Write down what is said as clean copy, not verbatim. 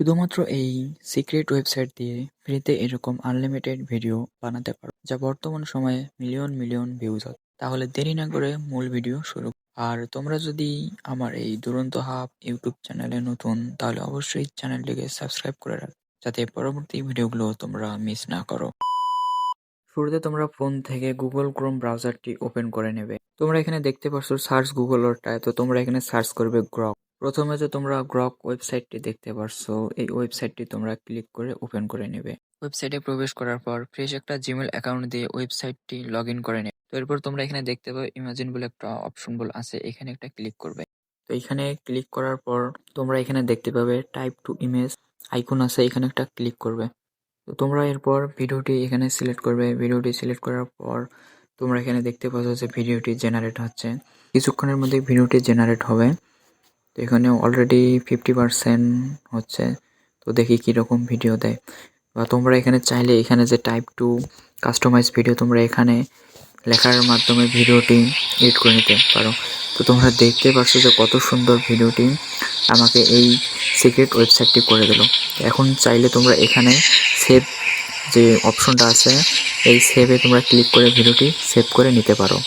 শুধুমাত্র এই secret website দিয়ে ফ্রিতে এরকম আনলিমিটেড ভিডিও বানাতে পারো, যা বর্তমান সময়ে মিলিয়ন মিলিয়ন ভিউজ হয়। তাহলে দেরি না করে মূল ভিডিও শুরু। আর তোমরা যদি আমার এই দুরন্ত হাব ইউটিউব চ্যানেলে নতুন, তাহলে অবশ্যই চ্যানেলটিকে সাবস্ক্রাইব করে রাখ, যাতে পরবর্তী ভিডিওগুলো তোমরা মিস না করো। শুরুতে তোমরা ফোন থেকে গুগল ক্রোম ব্রাউজারটি ওপেন করে নেবে। তোমরা এখানে দেখতে পাচ্ছ সার্চ গুগলটায়, তো তোমরা এখানে সার্চ করবে গ্রক। প্রথমে যে তোমরা গ্রক ওয়েবসাইটটি দেখতে পারছো, এই ওয়েবসাইটটি তোমরা ক্লিক করে ওপেন করে নেবে। ওয়েবসাইটে প্রবেশ করার পর ফ্রেশ একটা জিমেল অ্যাকাউন্ট দিয়ে ওয়েবসাইটটি লগ ইন করে নেবে। তো এরপর তোমরা এখানে দেখতে পাবে ইমাজিন বলে একটা অপশন বলে আছে, এখানে একটা ক্লিক করবে। তো এখানে ক্লিক করার পর তোমরা এখানে দেখতে পাবে টাইপ টু ইমেজ আইকন আছে, এখানে একটা ক্লিক করবে। তো তোমরা এরপর ভিডিওটি এখানে সিলেক্ট করবে। ভিডিওটি সিলেক্ট করার পর তোমরা এখানে দেখতে পাচ্ছ যে ভিডিওটি জেনারেট হচ্ছে। কিছুক্ষণের মধ্যে ভিডিওটি জেনারেট হবে। তো এখানে অলরেডি 50% হচ্ছে। তো দেখি কীরকম ভিডিও দেয়। বা তোমরা এখানে চাইলে এখানে যে টাইপ টু কাস্টমাইজ ভিডিও, তোমরা এখানে লেখার মাধ্যমে ভিডিওটি এডিট করে নিতে পারো। তো তোমরা দেখতে পাচ্ছ যে কত সুন্দর ভিডিওটি আমাকে এই সিক্রেট ওয়েবসাইটটি করে দিল। এখন চাইলে তোমরা এখানে সেভ যে অপশনটা আছে, এই সেভে তোমরা ক্লিক করে ভিডিওটি সেভ করে নিতে পারো।